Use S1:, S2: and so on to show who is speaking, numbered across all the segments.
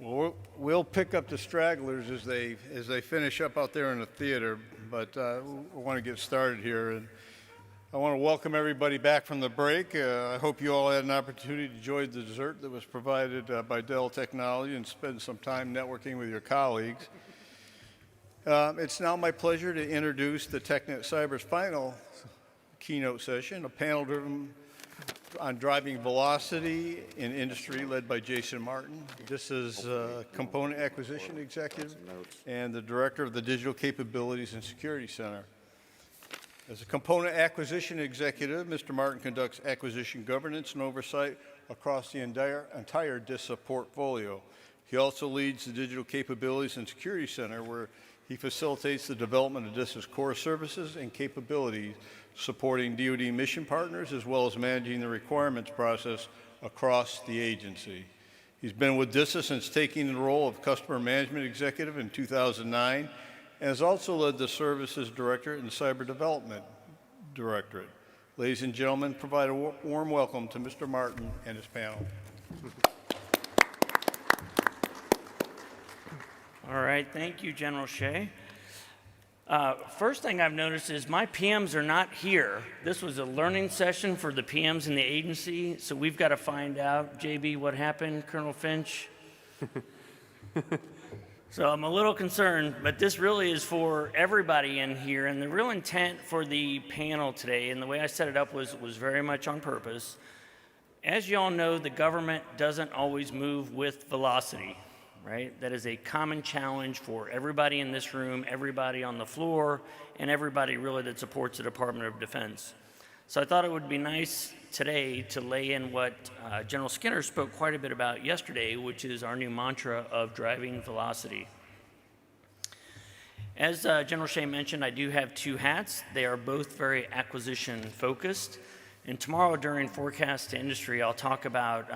S1: Well, we'll pick up the stragglers as they finish up out there in the theater, but we want to get started here. And I want to welcome everybody back from the break. I hope you all had an opportunity to enjoy the dessert that was provided by Dell Technology and spend some time networking with your colleagues. It's now my pleasure to introduce the TechNet Cyber's final keynote session, a panel driven on driving velocity in industry led by Jason Martin. This is Component Acquisition Executive and the Director of the Digital Capabilities and Security Center. As a Component Acquisition Executive, Mr. Martin conducts acquisition governance and oversight across the entire DISA portfolio. He also leads the Digital Capabilities and Security Center, where he facilitates the development of DISA's core services and capabilities, supporting DoD mission partners, as well as managing the requirements process across the agency. He's been with DISA since taking the role of Customer Management Executive in 2009, and has also led the Services Directorate and Cyber Development Directorate. Ladies and gentlemen, provide a warm welcome to Mr. Martin and his panel.
S2: All right, thank you, General Shea. First thing I've noticed is my PMs are not here. This was a learning session for the PMs in the agency, so we've got to find out, JB, what happened, Colonel Finch? So I'm a little concerned, but this really is for everybody in here, and the real intent for the panel today, and the way I set it up was very much on purpose. As you all know, the government doesn't always move with velocity. Right? That is a common challenge for everybody in this room, everybody on the floor, and everybody really that supports the Department of Defense. So I thought it would be nice today to lay in what General Skinner spoke quite a bit about yesterday, which is our new mantra of driving velocity. As General Shea mentioned, I do have two hats. They are both very acquisition focused. And tomorrow during Forecast to Industry, I'll talk about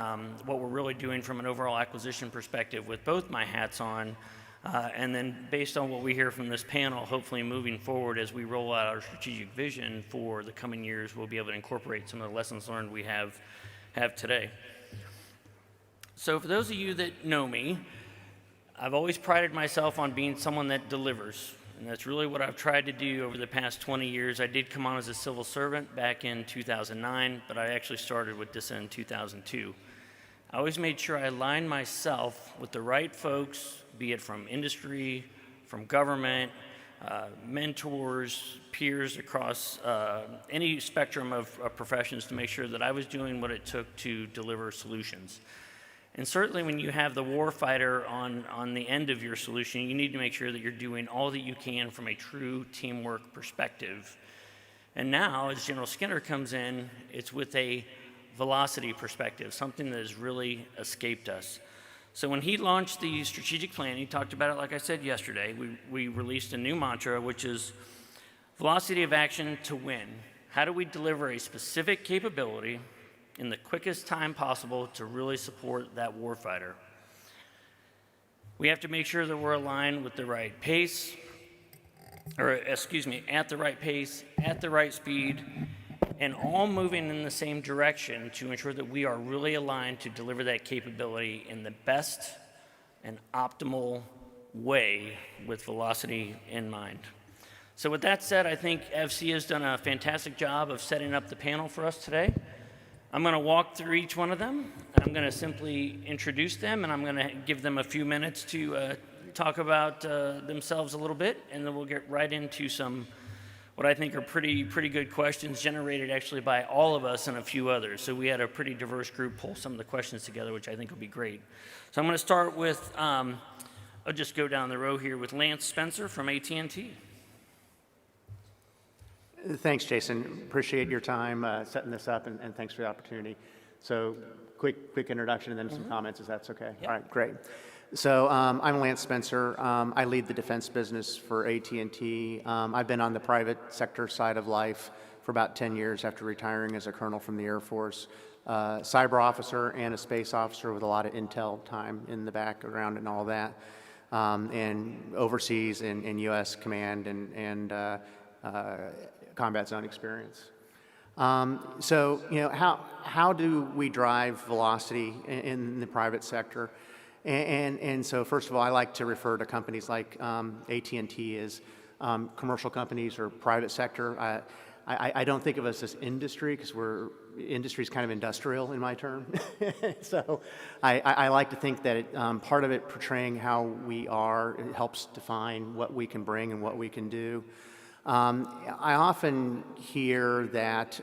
S2: what we're really doing from an overall acquisition perspective with both my hats on. And then based on what we hear from this panel, hopefully moving forward as we roll out our strategic vision for the coming years, we'll be able to incorporate some of the lessons learned we have today. So for those of you that know me, I've always prided myself on being someone that delivers. And that's really what I've tried to do over the past 20 years. I did come on as a civil servant back in 2009, but I actually started with DISA in 2002. I always made sure I aligned myself with the right folks, be it from industry, from government, mentors, peers across any spectrum of professions to make sure that I was doing what it took to deliver solutions. And certainly when you have the warfighter on the end of your solution, you need to make sure that you're doing all that you can from a true teamwork perspective. And now, as General Skinner comes in, it's with a velocity perspective, something that has really escaped us. So when he launched the strategic plan, he talked about it, like I said yesterday, we released a new mantra, which is velocity of action to win. How do we deliver a specific capability in the quickest time possible to really support that warfighter? We have to make sure that we're aligned with the right pace, at the right pace, at the right speed, and all moving in the same direction to ensure that we are really aligned to deliver that capability in the best and optimal way with velocity in mind. So with that said, I think FC has done a fantastic job of setting up the panel for us today. I'm going to walk through each one of them. I'm going to simply introduce them, and I'm going to give them a few minutes to talk about themselves a little bit, and then we'll get right into some what I think are pretty good questions generated actually by all of us and a few others. So we had a pretty diverse group pull some of the questions together, which I think will be great. So I'm going to start with, I'll just go down the row here with Lance Spencer from AT&T.
S3: Thanks, Jason. Appreciate your time setting this up, and thanks for the opportunity. So quick introduction and then some comments, if that's okay.
S2: Yep.
S3: All right, great. So I'm Lance Spencer. I lead the defense business for AT&T. I've been on the private sector side of life for about 10 years after retiring as a colonel from the Air Force. Cyber officer and a space officer with a lot of intel time in the background and all that. And overseas in U.S. command and combat zone experience. So, you know, how do we drive velocity in the private sector? And so first of all, I like to refer to companies like AT&T as commercial companies or private sector. I don't think of us as industry because industry is kind of industrial in my term. So I like to think that part of it portraying how we are, it helps define what we can bring and what we can do. I often hear that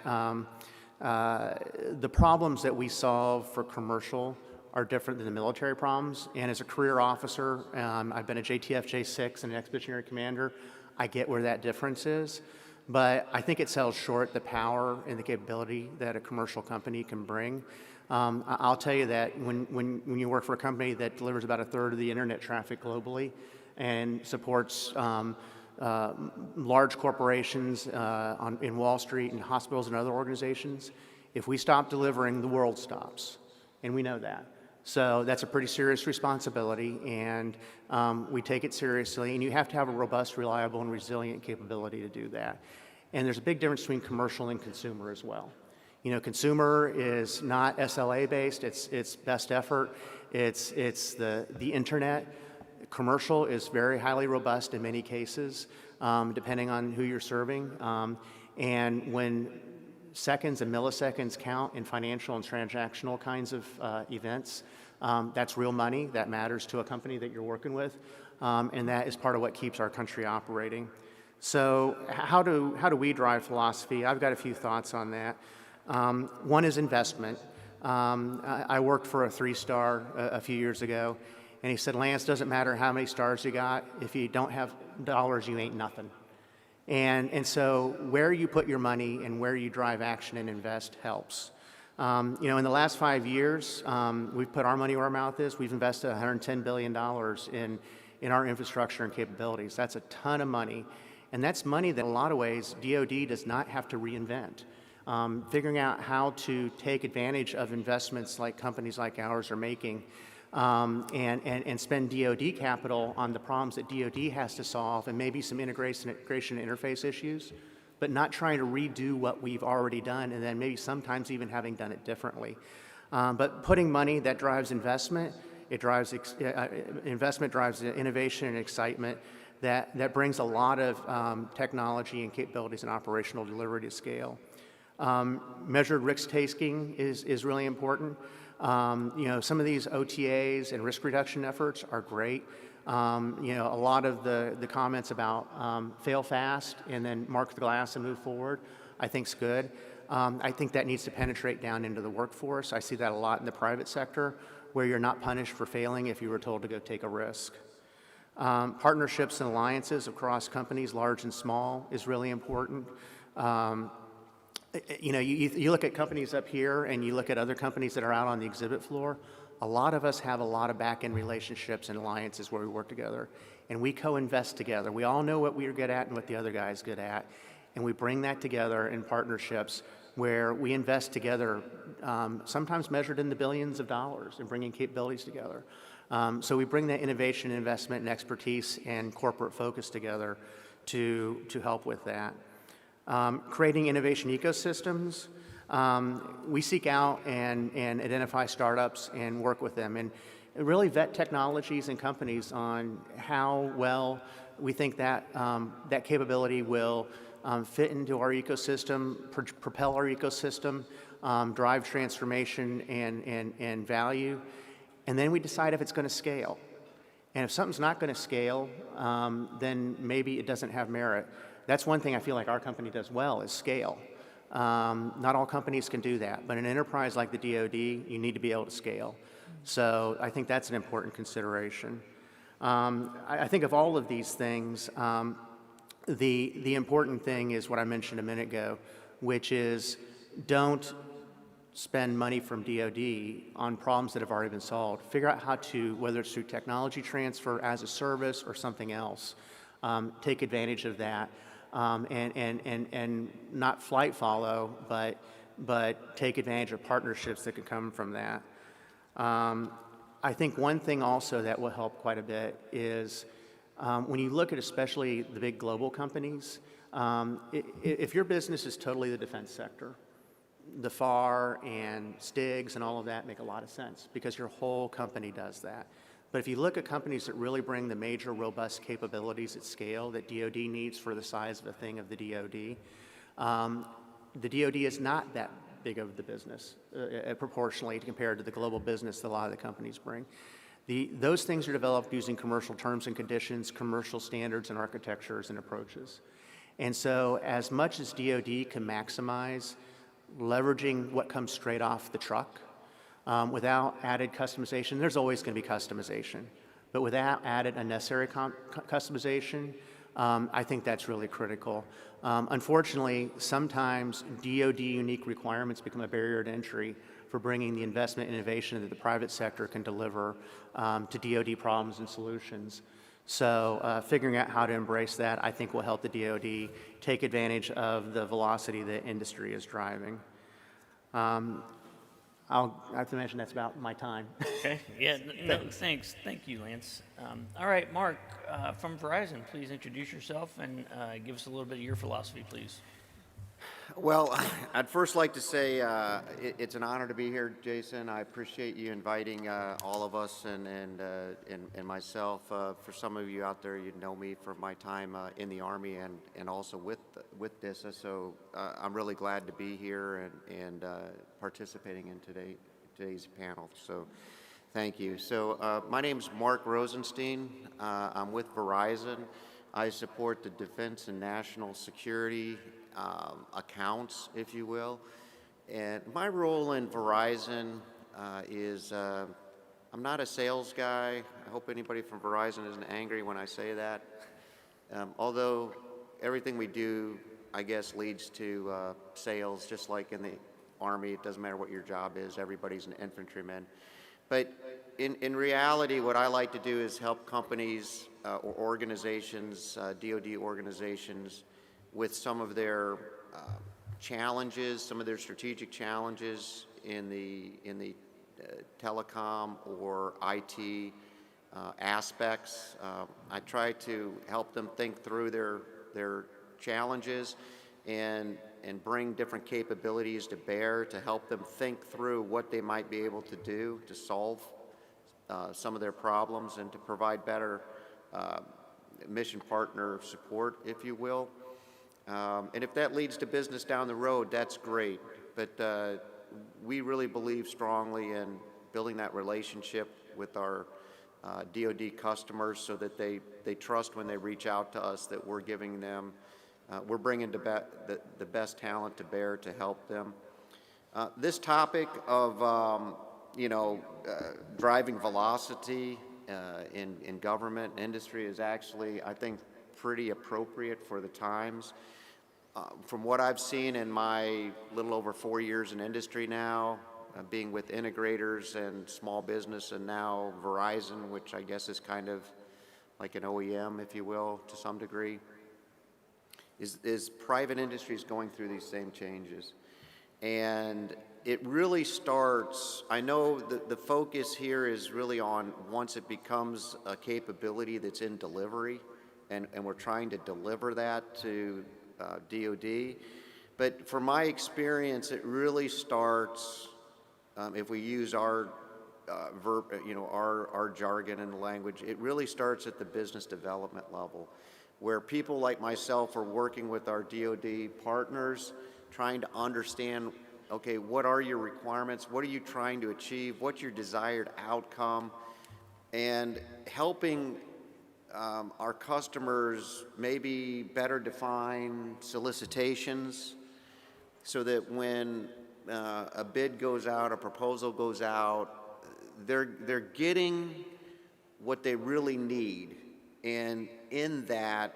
S3: the problems that we solve for commercial are different than the military problems. And as a career officer, I've been a JTF J6 and an expeditionary commander. I get where that difference is. But I think it sells short the power and the capability that a commercial company can bring. I'll tell you that when you work for a company that delivers about a third of the internet traffic globally and supports large corporations in Wall Street and hospitals and other organizations, if we stop delivering, the world stops. And we know that. So that's a pretty serious responsibility, and we take it seriously, and you have to have a robust, reliable, and resilient capability to do that. And there's a big difference between commercial and consumer as well. You know, consumer is not SLA-based, it's best effort, it's the internet. Commercial is very highly robust in many cases, depending on who you're serving. And when seconds and milliseconds count in financial and transactional kinds of events, that's real money that matters to a company that you're working with, and that is part of what keeps our country operating. So how do we drive philosophy? I've got a few thoughts on that. One is investment. I worked for a 3-star a few years ago, and he said, Lance, doesn't matter how many stars you got, if you don't have dollars, you ain't nothing. And so where you put your money and where you drive action and invest helps. You know, in the last 5 years, we've put our money where our mouth is. We've invested $110 billion in our infrastructure and capabilities. That's a ton of money. And that's money that in a lot of ways DoD does not have to reinvent. Figuring out how to take advantage of investments like companies like ours are making and spend DoD capital on the problems that DoD has to solve and maybe some integration interface issues, but not trying to redo what we've already done and then maybe sometimes even having done it differently. But putting money that drives investment, investment drives innovation and excitement that brings a lot of technology and capabilities and operational delivery to scale. Measured risk taking is really important. You know, some of these OTAs and risk reduction efforts are great. You know, a lot of the comments about fail fast and then mark the glass and move forward, I think is good. I think that needs to penetrate down into the workforce. I see that a lot in the private sector, where you're not punished for failing if you were told to go take a risk. Partnerships and alliances across companies, large and small, is really important. You know, you look at companies up here and you look at other companies that are out on the exhibit floor, a lot of us have a lot of back-end relationships and alliances where we work together, and we co-invest together. We all know what we're good at and what the other guy's good at, and we bring that together in partnerships where we invest together, sometimes measured in the billions of dollars, in bringing capabilities together. So we bring that innovation, investment, and expertise and corporate focus together to help with that. Creating innovation ecosystems. We seek out and identify startups and work with them and really vet technologies and companies on how well we think that that capability will fit into our ecosystem, propel our ecosystem, drive transformation and value. And then we decide if it's going to scale. And if something's not going to scale, then maybe it doesn't have merit. That's one thing I feel like our company does well, is scale. Not all companies can do that, but an enterprise like the DoD, you need to be able to scale. So I think that's an important consideration. I think of all of these things, the important thing is what I mentioned a minute ago, which is don't spend money from DoD on problems that have already been solved. Figure out how to, whether it's through technology transfer as a service or something else, take advantage of that. And not flight follow, but take advantage of partnerships that can come from that. I think one thing also that will help quite a bit is when you look at especially the big global companies, if your business is totally the defense sector, the FAR and STIGs and all of that make a lot of sense because your whole company does that. But if you look at companies that really bring the major robust capabilities at scale that DoD needs for the size of a thing of the DoD is not that big of the business proportionally compared to the global business that a lot of the companies bring. Those things are developed using commercial terms and conditions, commercial standards and architectures and approaches. And so as much as DoD can maximize leveraging what comes straight off the truck without added customization, there's always going to be customization. But without added unnecessary customization, I think that's really critical. Unfortunately, sometimes DoD unique requirements become a barrier to entry for bringing the investment and innovation that the private sector can deliver to DoD problems and solutions. So figuring out how to embrace that, I think, will help the DoD take advantage of the velocity that industry is driving. I have to mention that's about my time.
S2: Okay, yeah, no, thanks. Thank you, Lance. All right, Mark, from Verizon, please introduce yourself and give us a little bit of your philosophy, please.
S4: Well, I'd first like to say it's an honor to be here, Jason. I appreciate you inviting all of us and myself. For some of you out there, you know me from my time in the Army and also with DISA. So I'm really glad to be here and participating in today's panel. So thank you. So my name is Mark Rosenstein. I'm with Verizon. I support the defense and national security accounts, if you will. And my role in Verizon is I'm not a sales guy. I hope anybody from Verizon isn't angry when I say that. Although everything we do, I guess, leads to sales, just like in the Army. It doesn't matter what your job is. Everybody's an infantryman. But in reality, what I like to do is help companies or organizations, DoD organizations, with some of their challenges, some of their strategic challenges in the telecom or IT aspects. I try to help them think through their challenges and bring different capabilities to bear to help them think through what they might be able to do to solve some of their problems and to provide better mission partner support, if you will. And if that leads to business down the road, that's great. But we really believe strongly in building that relationship with our DoD customers so that they trust when they reach out to us that we're giving them, we're bringing the best talent to bear to help them. This topic of driving velocity in government and industry is actually, I think, pretty appropriate for the times. From what I've seen in my little over 4 years in industry now, being with integrators and small business and now Verizon, which I guess is kind of like an OEM, if you will, to some degree, is private industries going through these same changes. And it really starts, I know the focus here is really on once it becomes a capability that's in delivery, and we're trying to deliver that to DoD. But from my experience, it really starts, if we use our our jargon and language, it really starts at the business development level, where people like myself are working with our DoD partners, trying to understand, okay, what are your requirements? What are you trying to achieve? What's your desired outcome? And helping our customers maybe better define solicitations so that when a bid goes out, a proposal goes out, they're getting what they really need. And in that,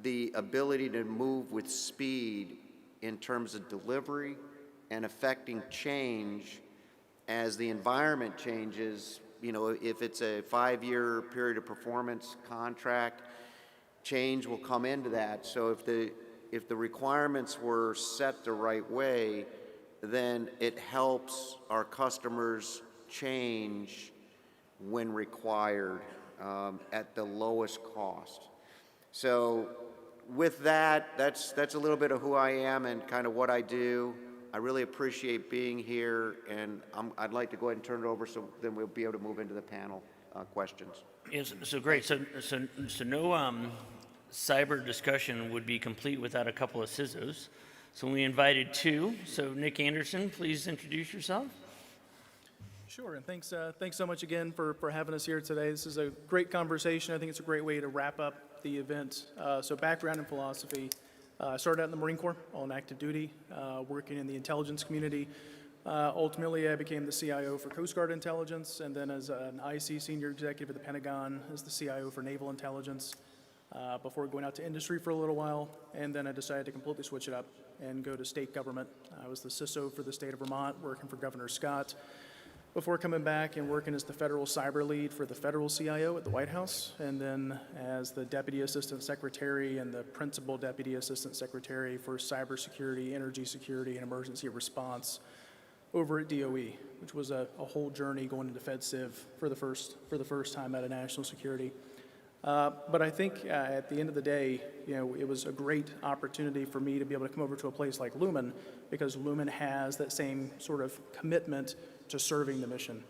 S4: the ability to move with speed in terms of delivery and affecting change as the environment changes. You know, if it's a 5-year period of performance contract, change will come into that. So if the requirements were set the right way, then it helps our customers change when required at the lowest cost. So with that, that's a little bit of who I am and kind of what I do. I really appreciate being here, and I'd like to go ahead and turn it over so then we'll be able to move into the panel. questions.
S2: Yes, so great. So no cyber discussion would be complete without a couple of CISOs. So we invited two. So Nick Anderson, please introduce yourself.
S5: Sure, and thanks so much again for having us here today. This is a great conversation. I think it's a great way to wrap up the event. So background in philosophy. I started out in the Marine Corps on active duty, working in the intelligence community. Ultimately, I became the CIO for Coast Guard Intelligence, and then as an IC senior executive at the Pentagon as the CIO for Naval Intelligence, before going out to industry for a little while, and then I decided to completely switch it up and go to state government. I was the CISO for the state of Vermont, working for Governor Scott, before coming back and working as the federal cyber lead for the federal CIO at the White House, and then as the deputy assistant secretary and the principal deputy assistant secretary for cybersecurity, energy security, and emergency response over at DOE, which was a whole journey going into FedCiv for the first time out of national security. But I think at the end of the day, it was a great opportunity for me to be able to come over to a place like Lumen, because Lumen has that same sort of commitment to serving the mission.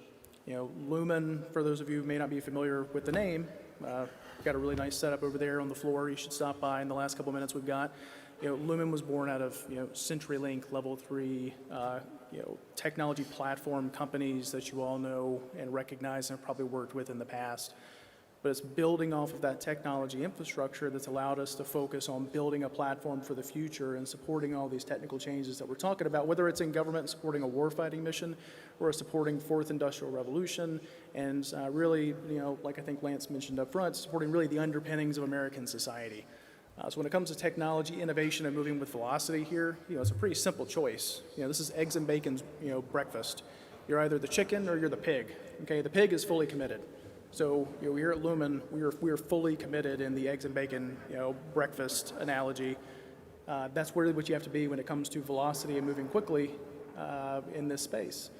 S5: Lumen, for those of you who may not be familiar with the name, got a really nice setup over there on the floor. You should stop by in the last couple minutes we've got. Lumen was born out of CenturyLink Level 3 technology platform companies that you all know and recognize and have probably worked with in the past. But it's building off of that technology infrastructure that's allowed us to focus on building a platform for the future and supporting all these technical changes that we're talking about, whether it's in government supporting a warfighting mission or supporting fourth industrial revolution, and really, like I think Lance mentioned up front, supporting really the underpinnings of American society. So when it comes to technology, innovation, and moving with velocity here, it's a pretty simple choice. This is eggs and bacon's, breakfast. You're either the chicken or you're the pig. Okay, the pig is fully committed. So here at Lumen, we are fully committed in the eggs and bacon, breakfast analogy. That's really what you have to be when it comes to velocity and moving quickly in this space.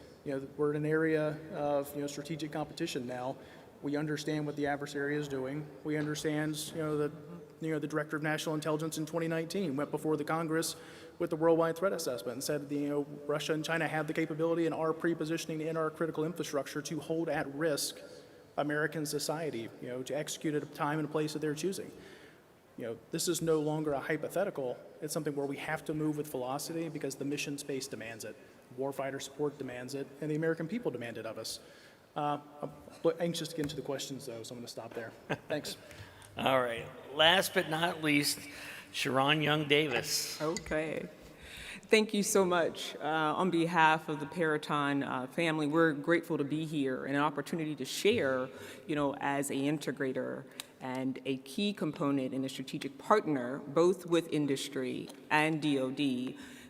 S5: We're in an area of strategic competition now. We understand what the adversary is doing. We understand the Director of National Intelligence in 2019 went before the Congress with the worldwide threat assessment and said Russia and China have the capability and are pre-positioning in our critical infrastructure to hold at risk American society, to execute at a time and a place that they're choosing. This is no longer a hypothetical. It's something where we have to move with velocity because the mission space demands it. Warfighter support demands it, and the American people demand it of us. I'm anxious to get into the questions, though, so I'm going to stop there. Thanks.
S2: All right. Last but not least, Sharon Young-Davis.
S6: Okay. Thank you so much. On behalf of the Peraton family, we're grateful to be here and an opportunity to share, as an integrator and a key component and a strategic partner, both with industry and DoD,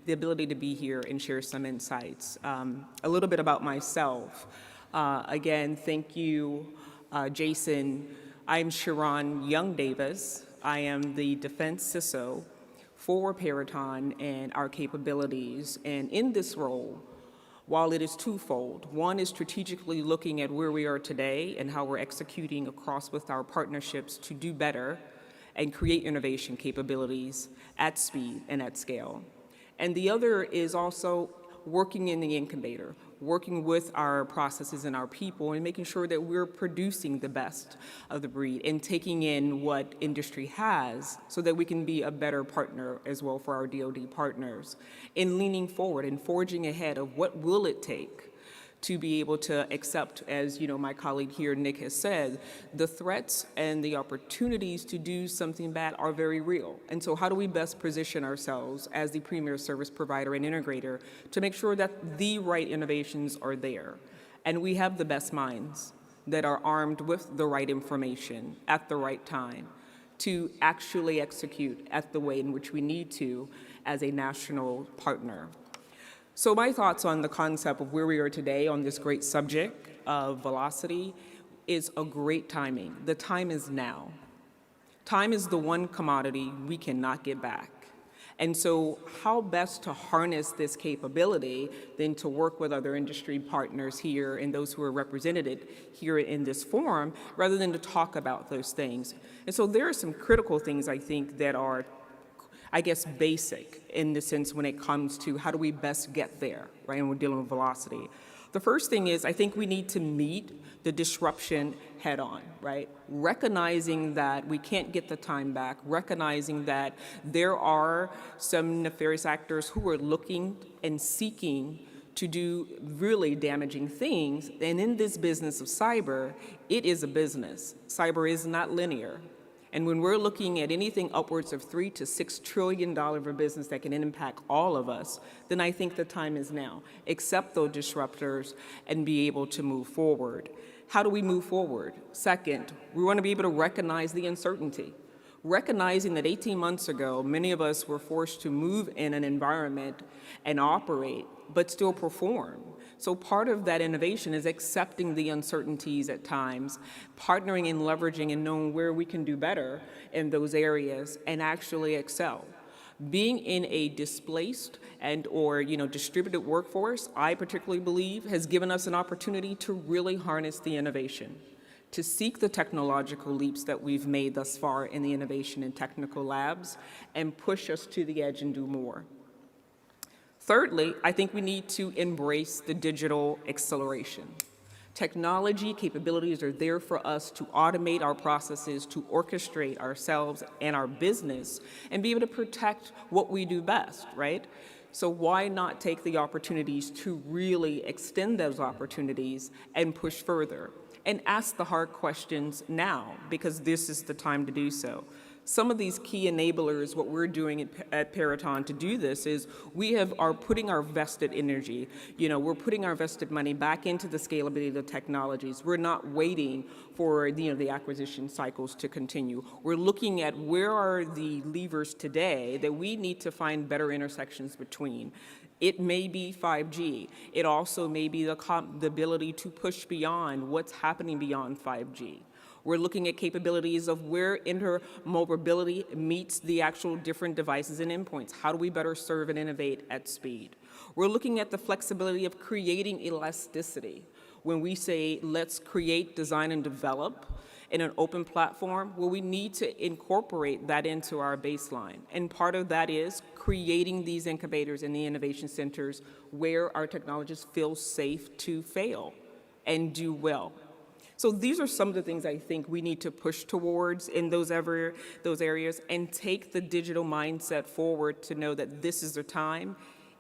S6: the ability to be here and share some insights. A little bit about myself. Again, thank you, Jason. I'm Sharon Young-Davis. I am the Defense CISO for Peraton and our capabilities. And in this role, while it is twofold, one is strategically looking at where we are today and how we're executing across with our partnerships to do better and create innovation capabilities at speed and at scale. And the other is also working in the incubator, working with our processes and our people and making sure that we're producing the best of the breed and taking in what industry has so that we can be a better partner as well for our DoD partners in leaning forward and forging ahead of what will it take to be able to accept, as my colleague here, Nick, has said, the threats and the opportunities to do something bad are very real. And so how do we best position ourselves as the premier service provider and integrator to make sure that the right innovations are there? And we have the best minds that are armed with the right information at the right time to actually execute at the way in which we need to as a national partner. So my thoughts on the concept of where we are today on this great subject of velocity is a great timing. The time is now. Time is the one commodity we cannot get back. And so how best to harness this capability than to work with other industry partners here and those who are represented here in this forum, rather than to talk about those things. And so there are some critical things I think that are basic in the sense when it comes to how do we best get there, right? And we're dealing with velocity. The first thing is I think we need to meet the disruption head on, right? Recognizing that we can't get the time back, recognizing that there are some nefarious actors who are looking and seeking to do really damaging things. And in this business of cyber, it is a business. Cyber is not linear. And when we're looking at anything upwards of $3 to $6 trillion of a business that can impact all of us, then I think the time is now. Accept those disruptors and be able to move forward. How do we move forward? Second, we want to be able to recognize the uncertainty. Recognizing that 18 months ago, many of us were forced to move in an environment and operate, but still perform. So part of that innovation is accepting the uncertainties at times, partnering and leveraging and knowing where we can do better in those areas and actually excel. Being in a displaced and or distributed workforce, I particularly believe, has given us an opportunity to really harness the innovation, to seek the technological leaps that we've made thus far in the innovation and technical labs and push us to the edge and do more. Thirdly, I think we need to embrace the digital acceleration. Technology capabilities are there for us to automate our processes, to orchestrate ourselves and our business, and be able to protect what we do best, right? So why not take the opportunities to really extend those opportunities and push further? And ask the hard questions now, because this is the time to do so. Some of these key enablers, what we're doing at Peraton to do this is we are putting our vested energy, we're putting our vested money back into the scalability of the technologies. We're not waiting for the acquisition cycles to continue. We're looking at where are the levers today that we need to find better intersections between. It may be 5G. It also may be the ability to push beyond what's happening beyond 5G. We're looking at capabilities of where intermobility meets the actual different devices and endpoints. How do we better serve and innovate at speed? We're looking at the flexibility of creating elasticity. When we say, let's create, design, and develop in an open platform, well, we need to incorporate that into our baseline. And part of that is creating these incubators and the innovation centers where our technologists feel safe to fail and do well. So these are some of the things I think we need to push towards in those areas and take the digital mindset forward to know that this is the time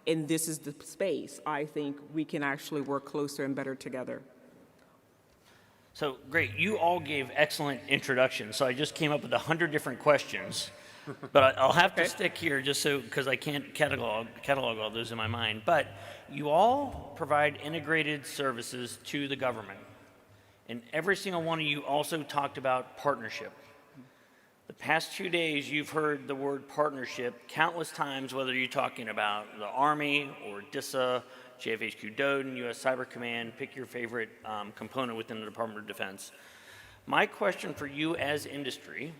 S6: and this is the space I think we can actually work closer and better together.
S2: So great, you all gave excellent introductions. So I just came up with 100 different questions, but I'll have to stick here just because I can't catalog all those in my mind. But you all provide integrated services to the government. And every single one of you also talked about partnership. The past 2 days, you've heard the word partnership countless times, whether you're talking about the Army or DISA, JFHQ Doden, U.S. Cyber Command, pick your favorite component within the Department of Defense. My question for you as industry,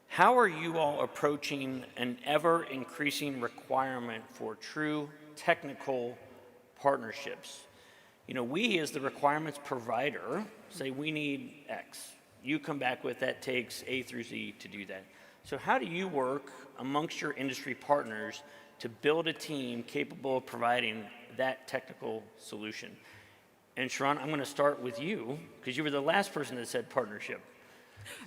S2: how are you all approaching an ever-increasing requirement for true technical partnerships? We as the requirements provider say we need X. You come back with that takes A through Z to do that. So how do you work amongst your industry partners to build a team capable of providing that technical solution? And Sharon, I'm going to start with you because you were the last person that said partnership.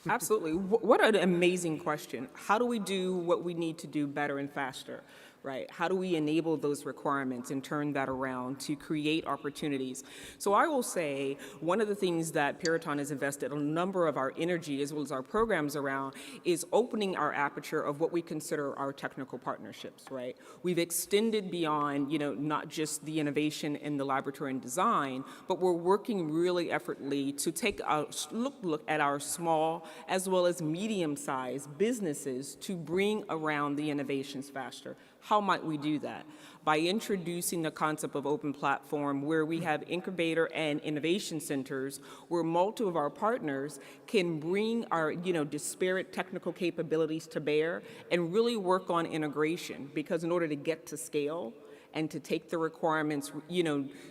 S6: Absolutely. What an amazing question. How do we do what we need to do better and faster? Right? How do we enable those requirements and turn that around to create opportunities? So I will say one of the things that Peraton has invested a number of our energy as well as our programs around is opening our aperture of what we consider our technical partnerships, right? We've extended beyond, not just the innovation in the laboratory and design, but we're working really effortlessly to take a look at our small as well as medium-sized businesses to bring around the innovations faster. How might we do that? By introducing the concept of open platform where we have incubator and innovation centers where multiple of our partners can bring our disparate technical capabilities to bear and really work on integration, because in order to get to scale and to take the requirements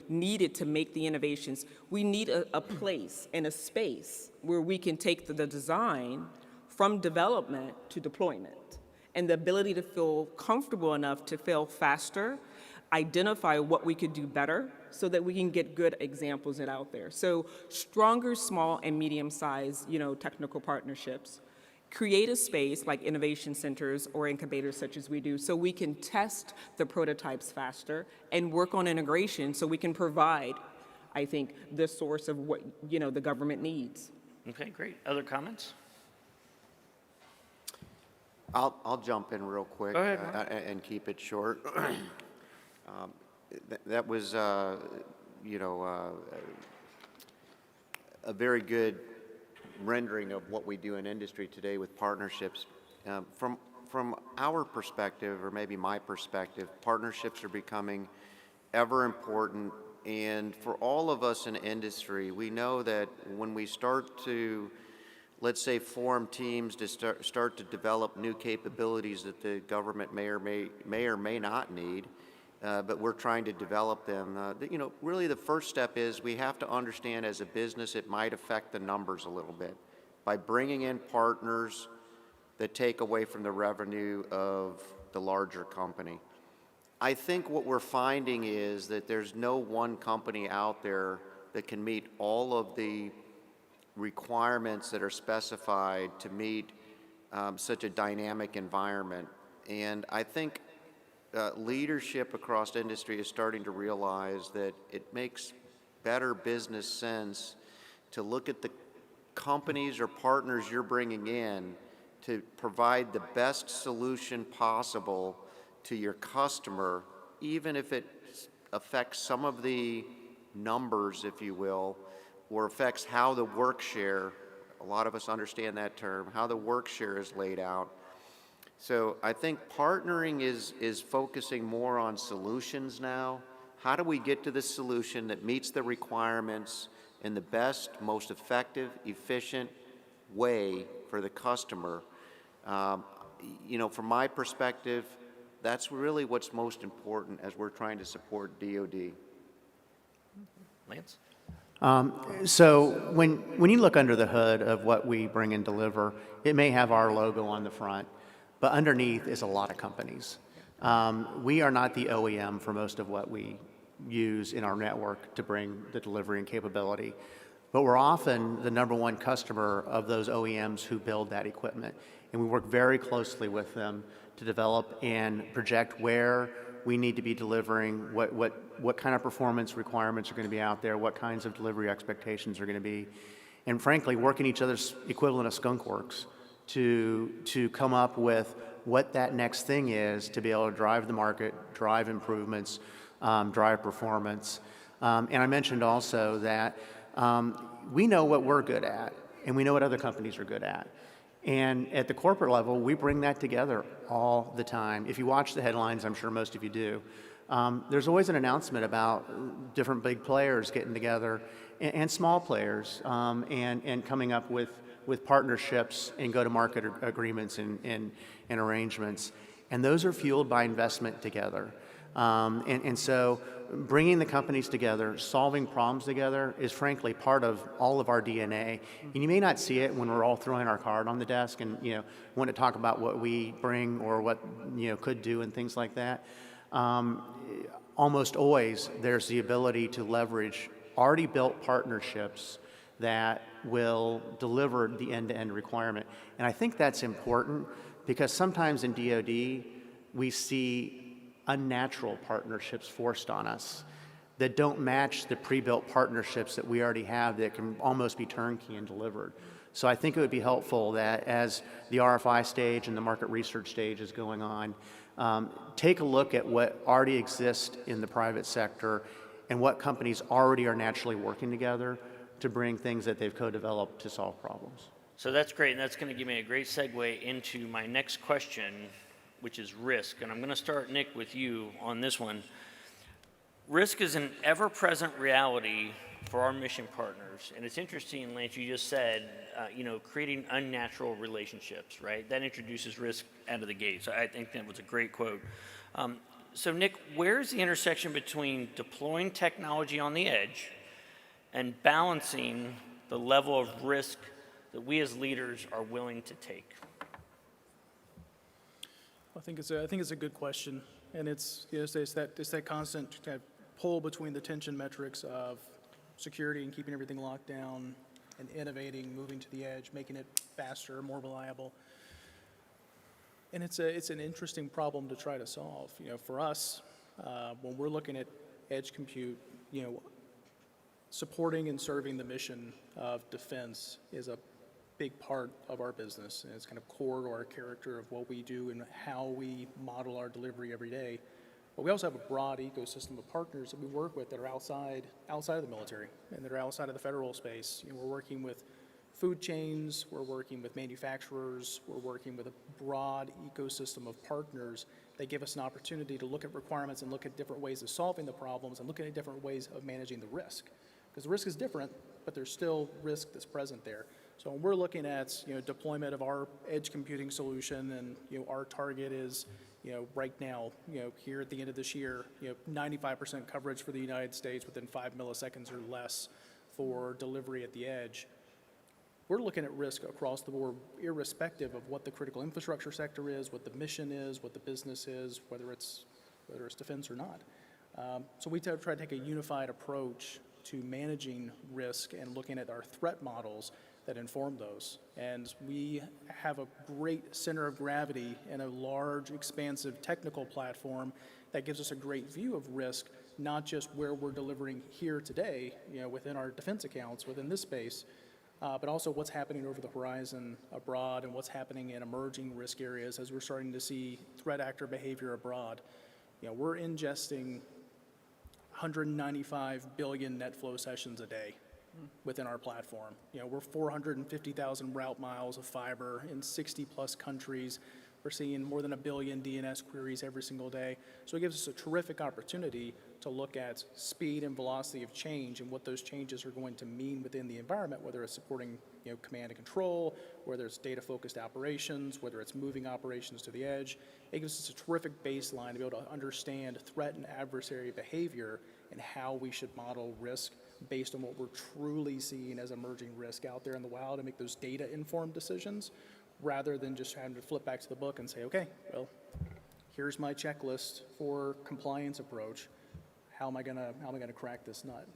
S6: needed to make the innovations, we need a place and a space where we can take the design from development to deployment. And the ability to feel comfortable enough to fail faster, identify what we could do better, so that we can get good examples out there. So stronger small and medium-sized, technical partnerships. Create a space like innovation centers or incubators such as we do so we can test the prototypes faster and work on integration so we can provide, I think, the source of what, the government needs.
S2: Okay, great. Other comments?
S4: I'll jump in real quick.
S2: Go ahead, Mark.
S4: And keep it short. That was, a very good rendering of what we do in industry today with partnerships. From our perspective, or maybe my perspective, partnerships are becoming ever important. And for all of us in industry, we know that when we start to, let's say, form teams to start to develop new capabilities that the government may or may not need, but we're trying to develop them. Really the first step is we have to understand as a business it might affect the numbers a little bit by bringing in partners that take away from the revenue of the larger company. I think what we're finding is that there's no one company out there that can meet all of the requirements that are specified to meet such a dynamic environment. And I think leadership across industry is starting to realize that it makes better business sense to look at the companies or partners you're bringing in to provide the best solution possible to your customer, even if it affects some of the numbers, if you will, or affects how the work share, a lot of us understand that term, how the work share is laid out. So I think partnering is focusing more on solutions now. How do we get to the solution that meets the requirements in the best, most effective, efficient way for the customer? From my perspective, that's really what's most important as we're trying to support DoD.
S2: Lance?
S3: So when you look under the hood of what we bring and deliver, it may have our logo on the front, but underneath is a lot of companies. We are not the OEM for most of what we use in our network to bring the delivery and capability, but we're often the number one customer of those OEMs who build that equipment, and we work very closely with them to develop and project where we need to be delivering, what kind of performance requirements are going to be out there, what kinds of delivery expectations are going to be, and frankly, work in each other's equivalent of skunk works to come up with what that next thing is to be able to drive the market, drive improvements, drive performance. And I mentioned also that we know what we're good at, and we know what other companies are good at. And at the corporate level, we bring that together all the time. If you watch the headlines, I'm sure most of you do, there's always an announcement about different big players getting together and small players and coming up with partnerships and go-to-market agreements and arrangements. And those are fueled by investment together. And so bringing the companies together, solving problems together is frankly part of all of our DNA. And you may not see it when we're all throwing our card on the desk and want to talk about what we bring or what could do and things like that. Almost always there's the ability to leverage already built partnerships that will deliver the end-to-end requirement. And I think that's important because sometimes in DoD we see unnatural partnerships forced on us that don't match the pre-built partnerships that we already have that can almost be turnkey and delivered. So I think it would be helpful that as the RFI stage and the market research stage is going on, take a look at what already exists in the private sector and what companies already are naturally working together to bring things that they've co-developed to solve problems.
S2: So that's great, and that's going to give me a great segue into my next question, which is risk. And I'm going to start, Nick, with you on this one. Risk is an ever-present reality for our mission partners. And it's interesting, Lance, you just said, creating unnatural relationships, right? That introduces risk out of the gate. So I think that was a great quote. So Nick, where's the intersection between deploying technology on the edge and balancing the level of risk that we as leaders are willing to take?
S5: I think it's a good question, and it's that constant kind of pull between the tension metrics of security and keeping everything locked down and innovating, moving to the edge, making it faster, more reliable. And it's an interesting problem to try to solve. For us, when we're looking at edge compute, supporting and serving the mission of defense is a big part of our business, and it's kind of core to our character of what we do and how we model our delivery every day. But we also have a broad ecosystem of partners that we work with that are outside of the military and that are outside of the federal space. We're working with food chains, we're working with manufacturers, we're working with a broad ecosystem of partners that give us an opportunity to look at requirements and look at different ways of solving the problems and looking at different ways of managing the risk. Because the risk is different, but there's still risk that's present there. So when we're looking at deployment of our edge computing solution, and our target is right now, here at the end of this year, 95% coverage for the United States within 5 milliseconds or less for delivery at the edge. We're looking at risk across the board, irrespective of what the critical infrastructure sector is, what the mission is, what the business is, whether it's defense or not. So we try to take a unified approach to managing risk and looking at our threat models that inform those. And we have a great center of gravity and a large, expansive technical platform that gives us a great view of risk, not just where we're delivering here today, within our defense accounts, within this space, but also what's happening over the horizon abroad and what's happening in emerging risk areas as we're starting to see threat actor behavior abroad. We're ingesting 195 billion net flow sessions a day within our platform. We're 450,000 route miles of fiber in 60 plus countries. We're seeing more than 1 billion DNS queries every single day. So it gives us a terrific opportunity to look at speed and velocity of change and what those changes are going to mean within the environment, whether it's supporting command and control, whether it's data-focused operations, whether it's moving operations to the edge. It gives us a terrific baseline to be able to understand threat and adversary behavior and how we should model risk based on what we're truly seeing as emerging risk out there in the wild and make those data-informed decisions rather than just having to flip back to the book and say, okay, well, here's my checklist for compliance approach. How am I gonna crack this nut?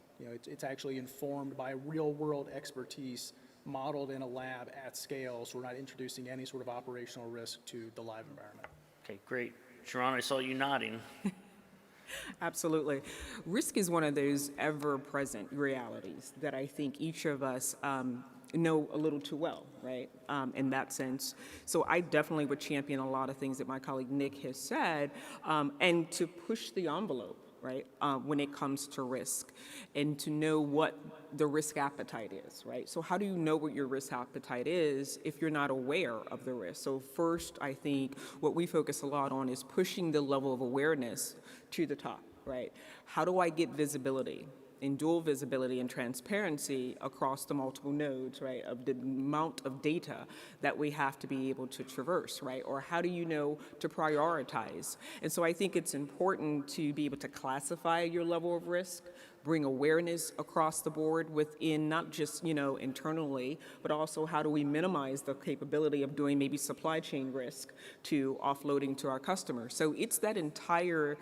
S5: It's actually informed by real-world expertise modeled in a lab at scale, so we're not introducing any sort of operational risk to the live environment.
S2: Okay, great. Sharon, I saw you nodding.
S6: Absolutely. Risk is one of those ever-present realities that I think each of us know a little too well, right, in that sense. So I definitely would champion a lot of things that my colleague Nick has said, and to push the envelope, right, when it comes to risk, and to know what the risk appetite is, right? So how do you know what your risk appetite is if you're not aware of the risk? So first, I think what we focus a lot on is pushing the level of awareness to the top, right? How do I get visibility and dual visibility and transparency across the multiple nodes, right, of the amount of data that we have to be able to traverse, right? Or how do you know to prioritize? And so I think it's important to be able to classify your level of risk, bring awareness across the board within not just, internally, but also how do we minimize the capability of doing maybe supply chain risk to offloading to our customers. So it's that entire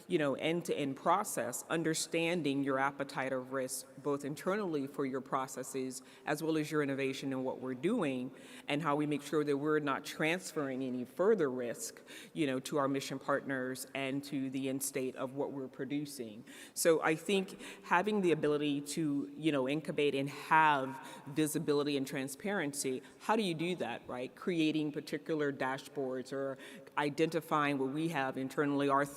S6: end-to-end process, understanding your appetite of risk, both internally for your processes, as well as your innovation and what we're doing, and how we make sure that we're not transferring any further risk, to our mission partners and to the end state of what we're producing. So I think having the ability to, incubate and have visibility and transparency, how do you do that, right? Creating particular dashboards or identifying what we have internally are,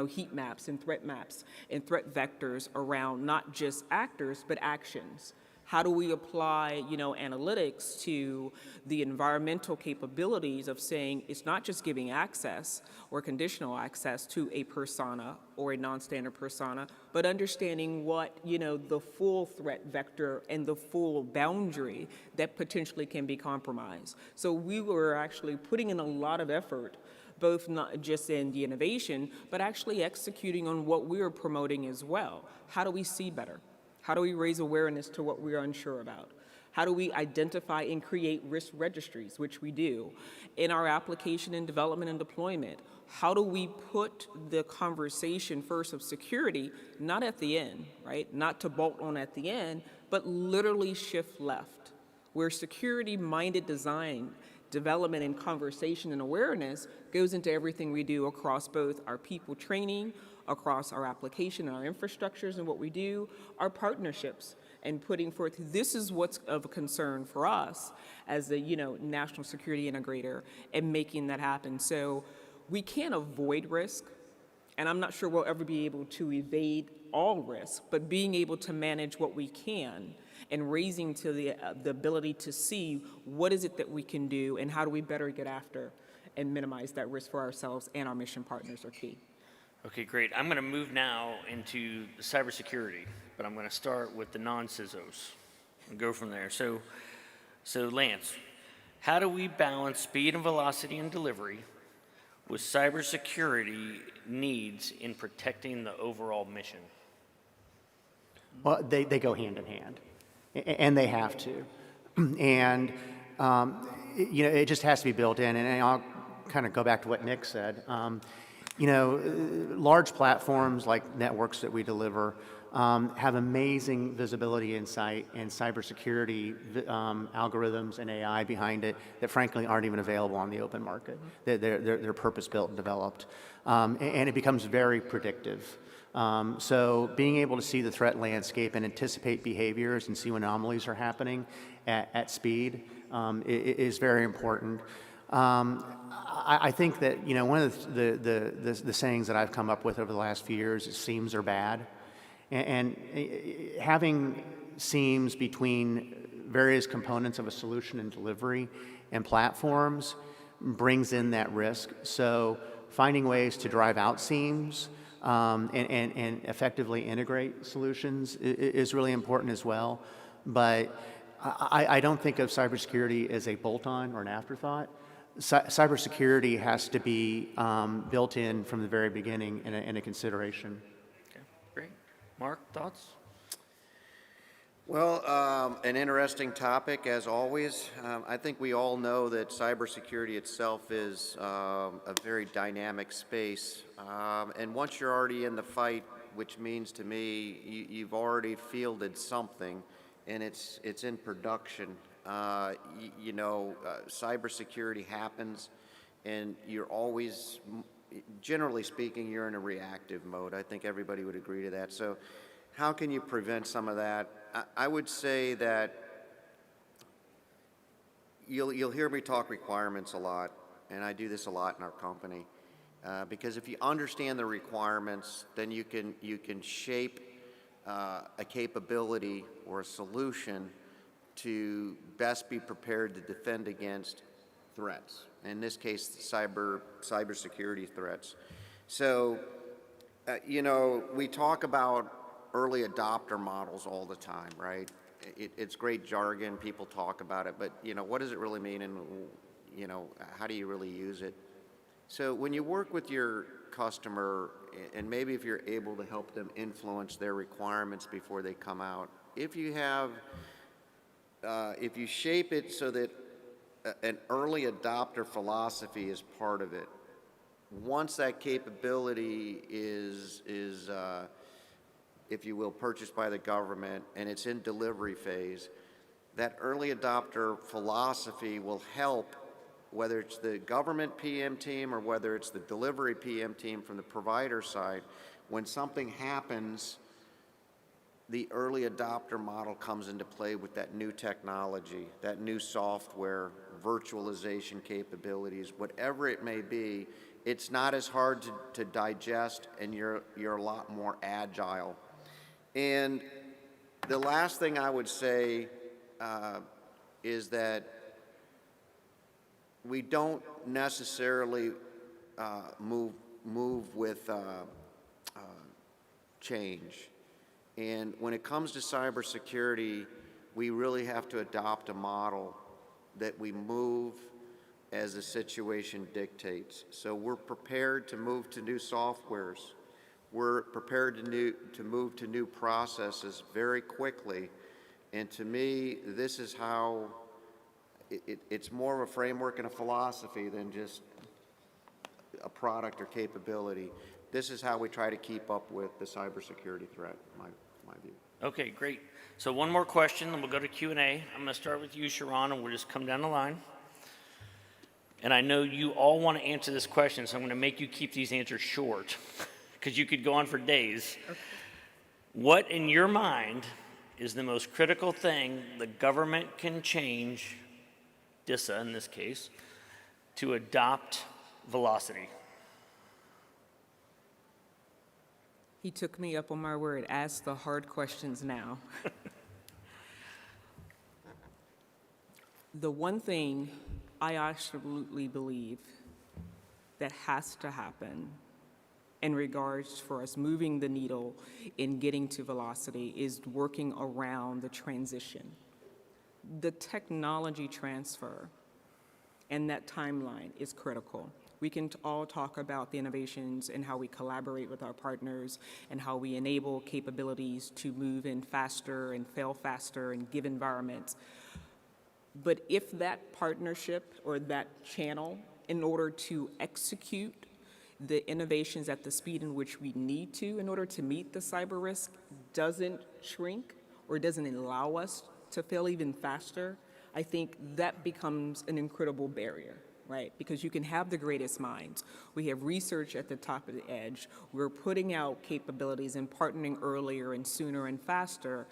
S6: heat maps and threat vectors around not just actors, but actions. How do we apply, analytics to the environmental capabilities of saying it's not just giving access or conditional access to a persona or a non-standard persona, but understanding what, the full threat vector and the full boundary that potentially can be compromised. So we were actually putting in a lot of effort, both not just in the innovation, but actually executing on what we are promoting as well. How do we see better? How do we raise awareness to what we're unsure about? How do we identify and create risk registries, which we do? In our application and development and deployment, how do we put the conversation first of security, not at the end, right? Not to bolt on at the end, but literally shift left, where security-minded design, development, and conversation and awareness goes into everything we do across both our people training, across our application and our infrastructures and what we do, our partnerships, and putting forth, this is what's of concern for us as the national security integrator, and making that happen. So we can't avoid risk, and I'm not sure we'll ever be able to evade all risk, but being able to manage what we can and raising to the ability to see what is it that we can do and how do we better get after and minimize that risk for ourselves and our mission partners are key.
S2: Okay, great. I'm going to move now into cybersecurity, but I'm going to start with the non-CISOs and go from there. So Lance, how do we balance speed and velocity in delivery with cybersecurity needs in protecting the overall mission?
S3: Well, they go hand in hand, and they have to. And, it just has to be built in. And I'll kind of go back to what Nick said. Large platforms like networks that we deliver have amazing visibility, insight, and cybersecurity algorithms and AI behind it that frankly aren't even available on the open market. They're purpose-built and developed. And it becomes very predictive. So being able to see the threat landscape and anticipate behaviors and see when anomalies are happening at speed is very important. I think that one of the sayings that I've come up with over the last few years is seams are bad, and having seams between various components of a solution and delivery and platforms brings in that risk. So finding ways to drive out seams and effectively integrate solutions is really important as well. But I don't think of cybersecurity as a bolt-on or an afterthought. Cybersecurity has to be built in from the very beginning in a consideration.
S2: Okay, great. Mark, thoughts?
S4: Well, an interesting topic, as always. I think we all know that cybersecurity itself is a very dynamic space. And once you're already in the fight, which means to me you've already fielded something, and it's in production. Cybersecurity happens, and you're always, generally speaking, you're in a reactive mode. I think everybody would agree to that. So how can you prevent some of that? I would say that you'll hear me talk requirements a lot, and I do this a lot in our company, because if you understand the requirements, then you can shape a capability or a solution to best be prepared to defend against threats. In this case, cybersecurity threats. So, we talk about early adopter models all the time, right? It's great jargon, people talk about it, but what does it really mean, and how do you really use it? So when you work with your customer, and maybe if you're able to help them influence their requirements before they come out, if you shape it so that an early adopter philosophy is part of it, once that capability is if you will, purchased by the government and it's in delivery phase, that early adopter philosophy will help, whether it's the government PM team or whether it's the delivery PM team from the provider side. When something happens, the early adopter model comes into play with that new technology, that new software, virtualization capabilities, whatever it may be. It's not as hard to digest, and you're a lot more agile. And the last thing I would say is that we don't necessarily move with change. And when it comes to cybersecurity, we really have to adopt a model that we move as the situation dictates. So we're prepared to move to new softwares. We're prepared to move to new processes very quickly, And to me, this is how, it's more of a framework and a philosophy than just a product or capability. This is how we try to keep up with the cybersecurity threat, my view.
S2: Okay, great. So one more question, then we'll go to Q&A. I'm going to start with you, Sharon, and we'll just come down the line. And I know you all want to answer this question, so I'm going to make you keep these answers short, because you could go on for days. Okay. What, in your mind, is the most critical thing the government can change, DISA in this case, to adopt velocity?
S6: He took me up on my word. Ask the hard questions now. The one thing I absolutely believe that has to happen in regards for us moving the needle in getting to velocity is working around the transition. The technology transfer and that timeline is critical. We can all talk about the innovations and how we collaborate with our partners and how we enable capabilities to move in faster and fail faster and give environments. But if that partnership or that channel, in order to execute the innovations at the speed in which we need to in order to meet the cyber risk, doesn't shrink or doesn't allow us to fail even faster, I think that becomes an incredible barrier. Right? Because you can have the greatest minds. We have research at the top of the edge. We're putting out capabilities and partnering earlier and sooner and faster.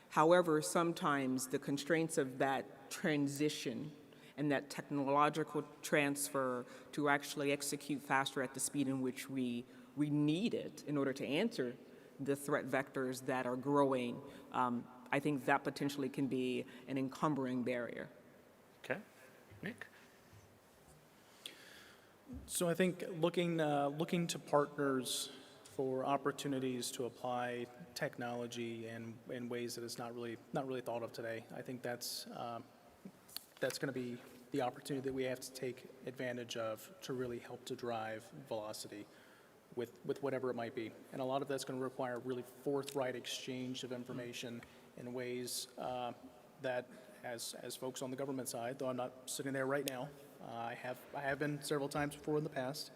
S6: However, sometimes the constraints of that transition and that technological transfer to actually execute faster at the speed in which we need it in order to answer the threat vectors that are growing, I think that potentially can be an encumbering barrier.
S2: Okay. Nick?
S5: So I think looking to partners for opportunities to apply technology in ways that it's not really thought of today. I think that's going to be the opportunity that we have to take advantage of to really help to drive velocity with whatever it might be. And a lot of that's going to require really forthright exchange of information in ways that, as folks on the government side, though I'm not sitting there right now, I have been several times before in the past.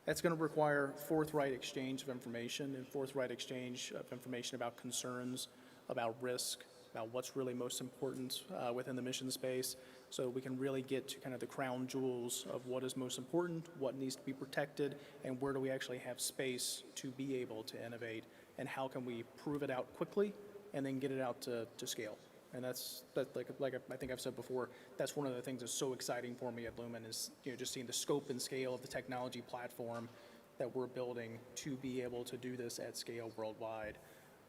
S5: That's going to require forthright exchange of information and forthright exchange of information about concerns, about risk, about what's really most important within the mission space, so we can really get to kind of the crown jewels of what is most important, what needs to be protected, and where do we actually have space to be able to innovate, and how can we prove it out quickly and then get it out to scale. And that's like I think I've said before, that's one of the things that's so exciting for me at Lumen is, just seeing the scope and scale of the technology platform that we're building to be able to do this at scale worldwide.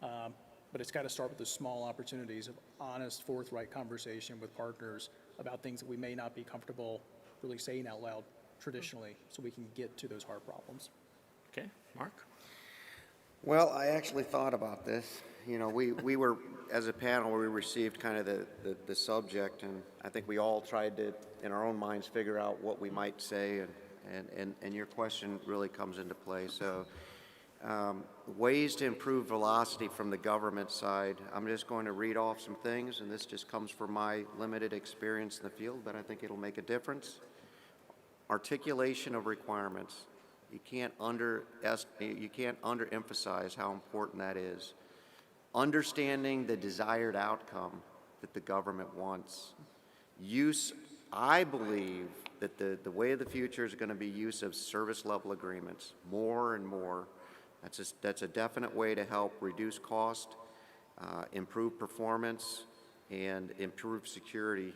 S5: But it's got to start with the small opportunities of honest, forthright conversation with partners about things that we may not be comfortable really saying out loud traditionally, so we can get to those hard problems.
S2: Okay, Mark?
S4: Well, I actually thought about this. We were, as a panel, we received kind of the subject, and I think we all tried to, in our own minds, figure out what we might say, and your question really comes into play. So ways to improve velocity from the government side. I'm just going to read off some things, and this just comes from my limited experience in the field, but I think it'll make a difference. Articulation of requirements. You can't underemphasize how important that is. Understanding the desired outcome that the government wants. I believe that the way of the future is going to be use of service level agreements more and more. That's a definite way to help reduce cost, improve performance, and improve security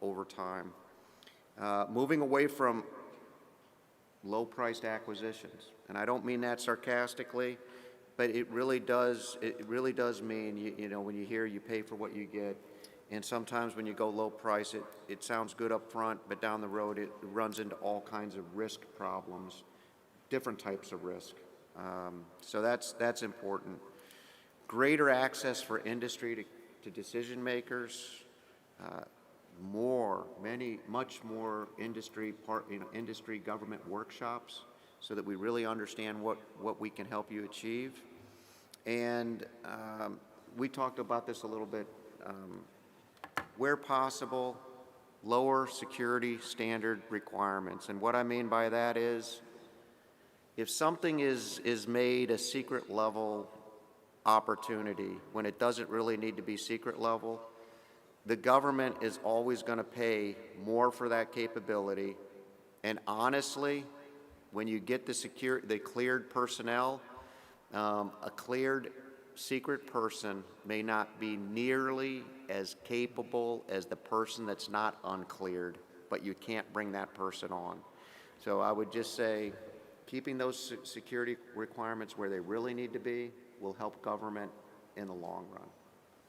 S4: over time. Moving away from low-priced acquisitions, and I don't mean that sarcastically, but it really does mean, when you hear you pay for what you get, and sometimes when you go low price, it sounds good up front, but down the road it runs into all kinds of risk problems, different types of risk. So that's important. Greater access for industry to decision makers, much more industry government workshops, so that we really understand what we can help you achieve. And we talked about this a little bit where possible, lower security standard requirements. And what I mean by that is, if something is made a secret level opportunity when it doesn't really need to be secret level, the government is always going to pay more for that capability. And honestly, when you get the cleared personnel, a cleared secret person may not be nearly as capable as the person that's not uncleared, but you can't bring that person on. So I would just say, keeping those security requirements where they really need to be will help government in the long run.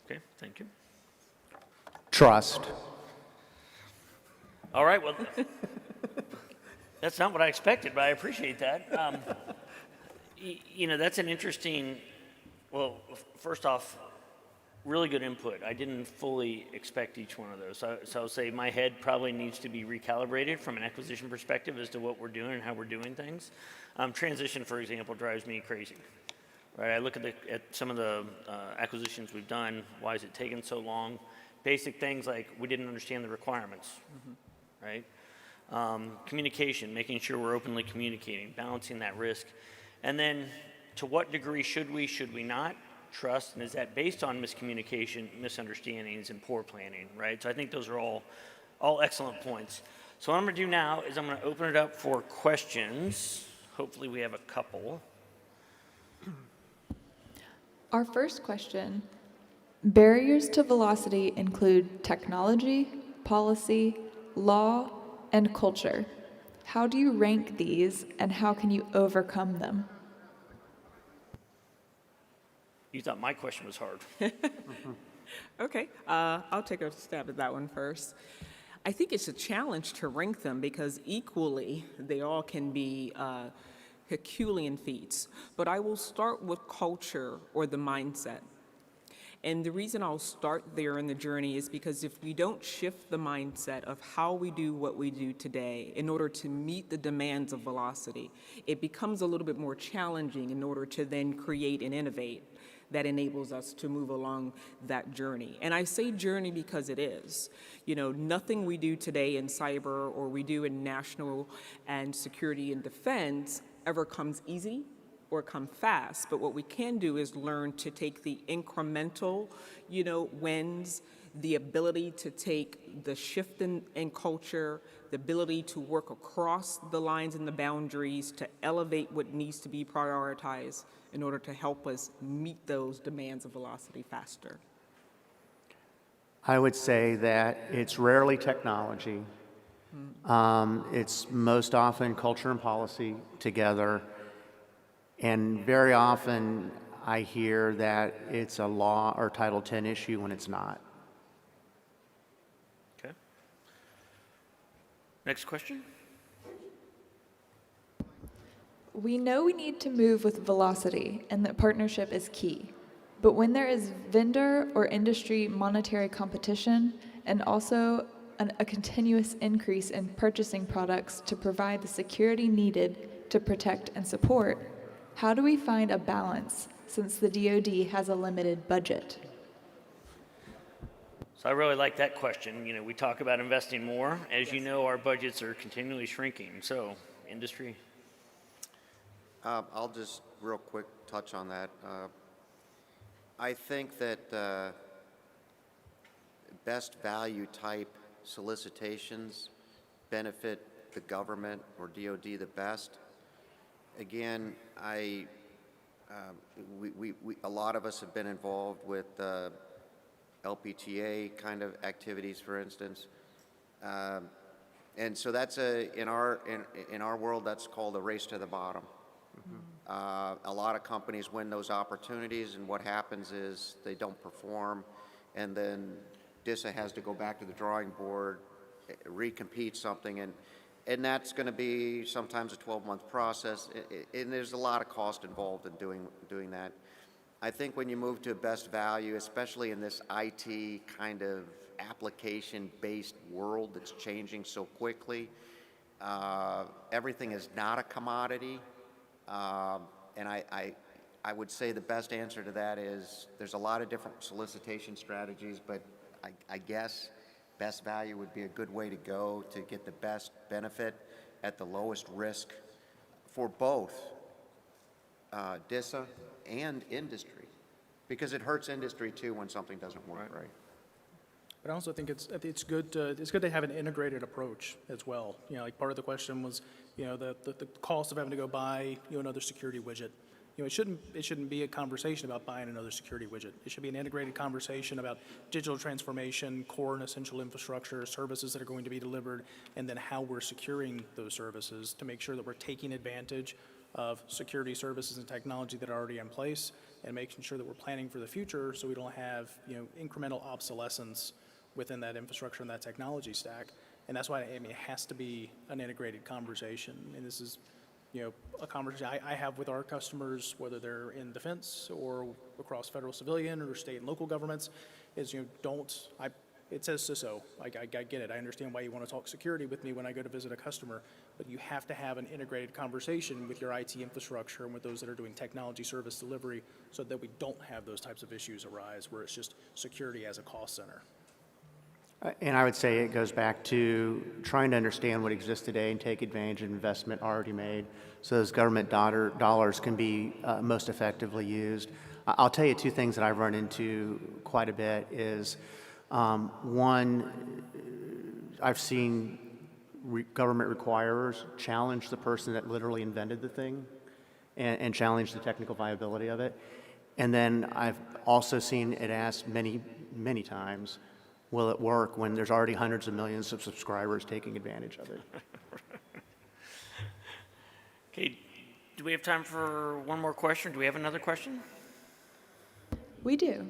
S2: Okay, thank you.
S3: Trust.
S2: All right, well, that's not what I expected, but I appreciate that. That's an interesting, well, first off, really good input. I didn't fully expect each one of those. So I'll say my head probably needs to be recalibrated from an acquisition perspective as to what we're doing and how we're doing things. Transition, for example, drives me crazy. Right? I look at some of the acquisitions we've done. Why is it taking so long? Basic things like we didn't understand the requirements, right? Communication, making sure we're openly communicating, balancing that risk. And then to what degree should we not? Trust, and is that based on miscommunication, misunderstandings, and poor planning, right? So I think those are all excellent points. So what I'm going to do now is I'm going to open it up for questions. Hopefully we have a couple.
S7: Our first question, barriers to velocity include technology, policy, law, and culture. How do you rank these, and how can you overcome them?
S2: You thought my question was hard.
S6: Okay, I'll take a stab at that one first. I think it's a challenge to rank them because equally they all can be Herculean feats. But I will start with culture or the mindset. And the reason I'll start there in the journey is because if we don't shift the mindset of how we do what we do today in order to meet the demands of velocity, it becomes a little bit more challenging in order to then create and innovate that enables us to move along that journey. And I say journey because it is. Nothing we do today in cyber or we do in national and security and defense ever comes easy or come fast, but what we can do is learn to take the incremental, wins, the ability to take the shift in culture, the ability to work across the lines and the boundaries to elevate what needs to be prioritized in order to help us meet those demands of velocity faster.
S3: I would say that it's rarely technology. It's most often culture and policy together. And very often I hear that it's a law or Title X issue when it's not.
S2: Okay. Next question.
S7: We know we need to move with velocity and that partnership is key. But when there is vendor or industry monetary competition and also a continuous increase in purchasing products to provide the security needed to protect and support, how do we find a balance since the DoD has a limited budget?
S2: So I really like that question. We talk about investing more. As you know, our budgets are continually shrinking. So industry.
S4: I'll just real quick touch on that. I think that best value type solicitations benefit the government or DoD the best. Again, a lot of us have been involved with LPTA kind of activities, for instance, and so that's in our world that's called a race to the bottom. A lot of companies win those opportunities, and what happens is they don't perform, and then DISA has to go back to the drawing board, recompete something, and that's going to be sometimes a 12-month process, and there's a lot of cost involved in doing that. I think when you move to best value, especially in this IT kind of application-based world that's changing so quickly, everything is not a commodity. And I would say the best answer to that is there's a lot of different solicitation strategies, but I guess best value would be a good way to go to get the best benefit at the lowest risk for both DISA and industry, because it hurts industry too when something doesn't work right.
S5: But I also think it's good to have an integrated approach as well. You know, like part of the question was, you know, the cost of having to go buy, you know, another security widget. You know, it shouldn't be a conversation about buying another security widget. It should be an integrated conversation about digital transformation, core and essential infrastructure, services that are going to be delivered, and then how we're securing those services to make sure that we're taking advantage of security services and technology that are already in place, and making sure that we're planning for the future so we don't have, you know, incremental obsolescence within that infrastructure and that technology stack. And that's why, I mean, it has to be an integrated conversation. And this is, you know, a conversation I have with our customers, whether they're in defense or across federal civilian or state and local governments, is, you know, it says CISO. I get it. I understand why you want to talk security with me when I go to visit a customer, but you have to have an integrated conversation with your IT infrastructure and with those that are doing technology service delivery so that we don't have those types of issues arise where it's just security as a cost center.
S3: And I would say it goes back to trying to understand what exists today and take advantage of investment already made so those government dollars can be most effectively used. I'll tell you two things that I've run into quite a bit is, one, I've seen government requirers challenge the person that literally invented the thing and challenge the technical viability of it. And then I've also seen it asked many, many times, will it work when there's already hundreds of millions of subscribers taking advantage of it?
S2: Okay, do we have time for one more question? Do we have another question?
S7: We do.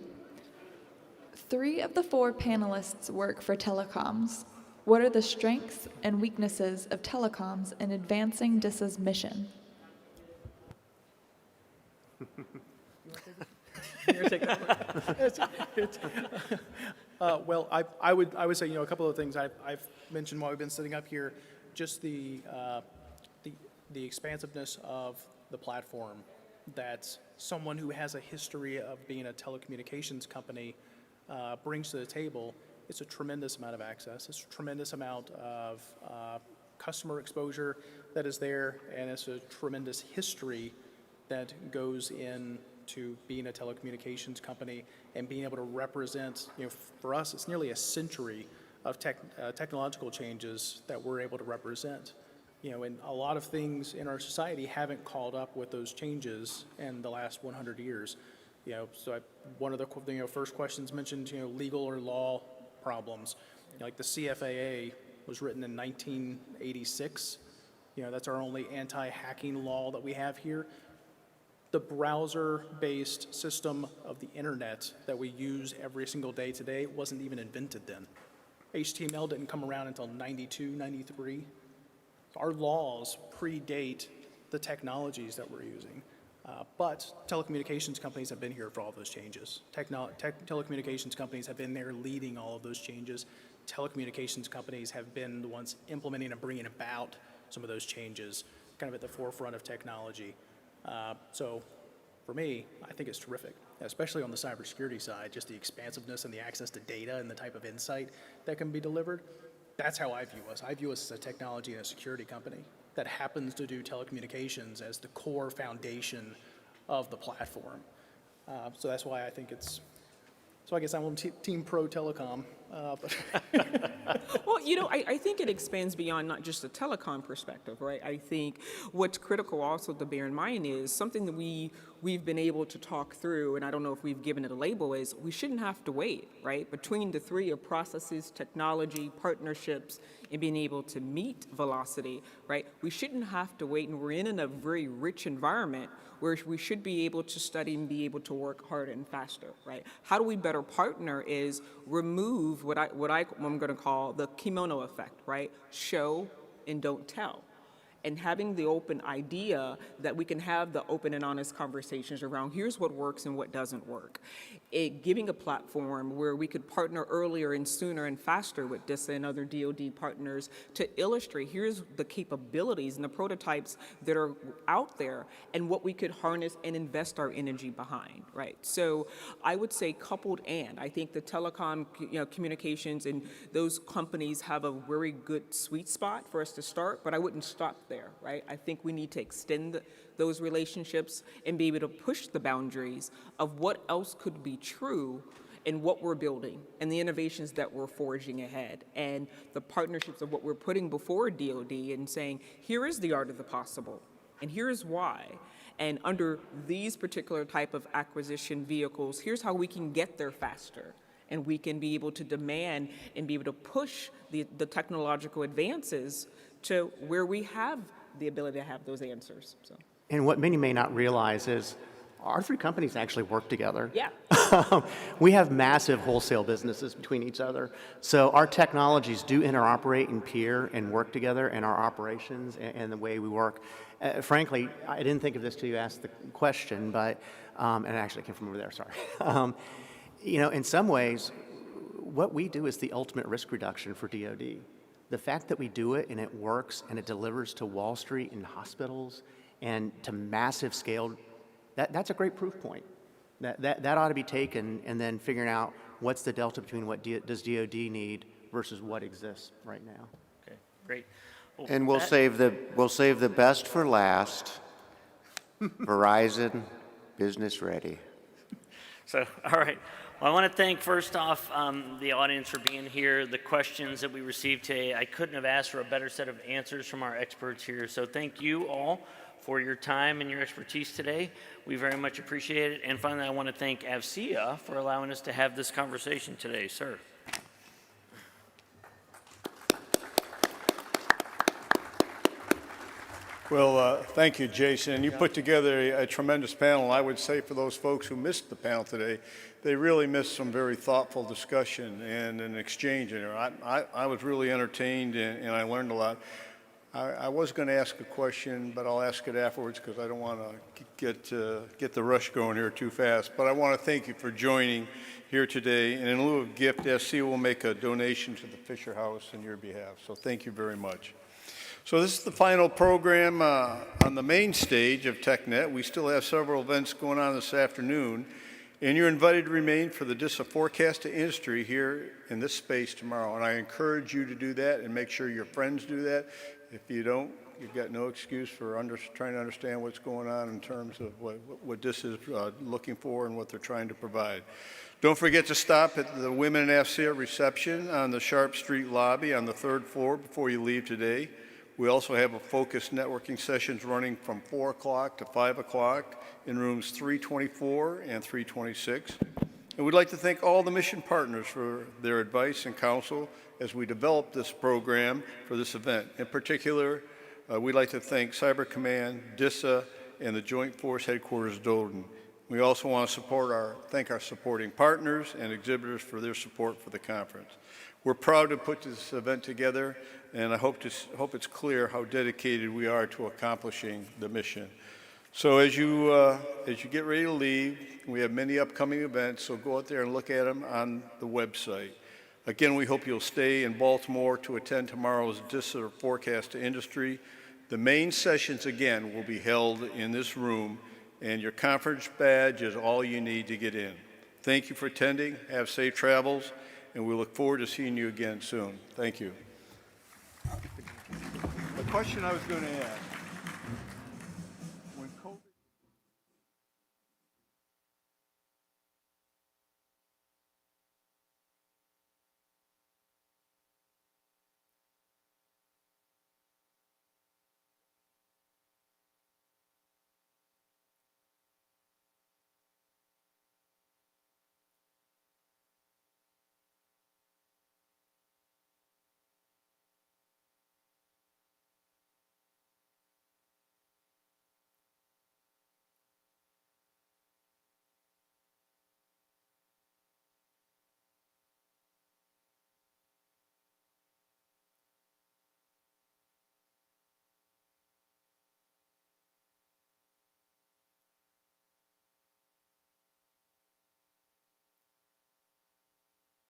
S7: 3 of the 4 panelists work for telecoms. What are the strengths and weaknesses of telecoms in advancing DISA's mission?
S5: Well, I would say, you know, a couple of things I've mentioned while we've been sitting up here, just the expansiveness of the platform, that someone who has a history of being a telecommunications company brings to the table. It's a tremendous amount of access. It's a tremendous amount of customer exposure that is there, and it's a tremendous history that goes into being a telecommunications company and being able to represent, you know, for us, it's nearly a century of technological changes that we're able to represent. You know, and a lot of things in our society haven't caught up with those changes in the last 100 years. You know, so one of the first questions mentioned, you know, legal or law problems. You know, like the CFAA was written in 1986. You know, that's our only anti-hacking law that we have here. The browser-based system of the internet that we use every single day today wasn't even invented then. HTML didn't come around until 92, 93. Our laws predate the technologies that we're using. But telecommunications companies have been here for all those changes. Telecommunications companies have been there leading all of those changes. Telecommunications companies have been the ones implementing and bringing about some of those changes, kind of at the forefront of technology. So for me, I think it's terrific, especially on the cybersecurity side, just the expansiveness and the access to data and the type of insight that can be delivered. That's how I view us. I view us as a technology and a security company that happens to do telecommunications as the core foundation of the platform. So that's why I think it's, so I guess I'm on Team Pro Telecom. But
S6: Well, you know, I think it expands beyond not just the telecom perspective, right? I think what's critical also to bear in mind is something that we've been able to talk through, and I don't know if we've given it a label, is we shouldn't have to wait, right? Between the 3 of processes, technology, partnerships, and being able to meet velocity, right? We shouldn't have to wait, and we're in a very rich environment where we should be able to study and be able to work harder and faster, right? How do we better partner is remove what I'm going to call the kimono effect, right? Show and don't tell. and having the open idea that we can have the open and honest conversations around here's what works and what doesn't work. Giving a platform where we could partner earlier and sooner and faster with DISA and other DoD partners to illustrate here's the capabilities and the prototypes that are out there and what we could harness and invest our energy behind, right? So I would say coupled and. I think the telecom communications and those companies have a very good sweet spot for us to start, but I wouldn't stop there, right? I think we need to extend those relationships and be able to push the boundaries of what else could be true in what we're building and the innovations that we're forging ahead and the partnerships of what we're putting before DoD and saying, here is the art of the possible and here's why. And under these particular type of acquisition vehicles, here's how we can get there faster. And we can be able to demand and be able to push the technological advances to where we have the ability to have those answers. So.
S3: And what many may not realize is our three companies actually work together.
S6: Yeah.
S3: We have massive wholesale businesses between each other. So our technologies do interoperate and peer and work together in our operations and the way we work. Frankly, I didn't think of this till you asked the question, but, and it actually came from over there, sorry. In some ways, what we do is the ultimate risk reduction for DoD. The fact that we do it and it works and it delivers to Wall Street and hospitals and to massive scale, that's a great proof point. That ought to be taken and then figuring out what's the delta between what does DoD need versus what exists right now.
S2: Okay, great. Well,
S4: And we'll save the best for last. Verizon, business ready.
S2: So, all right. Well, I want to thank, first off, the audience for being here. The questions that we received today, I couldn't have asked for a better set of answers from our experts here. So thank you all for your time and your expertise today. We very much appreciate it. And finally, I want to thank AVCIA for allowing us to have this conversation today, sir.
S1: Well, thank you, Jason. You put together a tremendous panel. I would say for those folks who missed the panel today, they really missed some very thoughtful discussion and an exchange in there. I was really entertained and I learned a lot. I was going to ask a question, but I'll ask it afterwards because I don't want to get the rush going here too fast. But I want to thank you for joining here today. And in lieu of gift, SC will make a donation to the Fisher House in your behalf. So thank you very much. So this is the final program on the main stage of TechNet. We still have several events going on this afternoon, and you're invited to remain for the DISA Forecast to Industry here in this space tomorrow. And I encourage you to do that and make sure your friends do that. If you don't, you've got no excuse for trying to understand what's going on in terms of what DISA is looking for and what they're trying to provide. Don't forget to stop at the Women in AVCIA reception on the Sharp Street lobby on the 3rd floor before you leave today. We also have a focused networking sessions running from 4 o'clock to 5 o'clock in rooms 324 and 326. And we'd like to thank all the mission partners for their advice and counsel as we develop this program for this event. In particular, we'd like to thank Cyber Command, DISA, and the Joint Force Headquarters Dolden. We also want to thank our supporting partners and exhibitors for their support for the conference. We're proud to put this event together, and I hope it's clear how dedicated we are to accomplishing the mission. So as you get ready to leave, we have many upcoming events, so go out there and look at them on the website. Again, we hope you'll stay in Baltimore to attend tomorrow's DISA Forecast to Industry. The main sessions, again, will be held in this room, and your conference badge is all you need to get in. Thank you for attending. Have safe travels, and we look forward to seeing you again soon. Thank you. The question I was going to ask.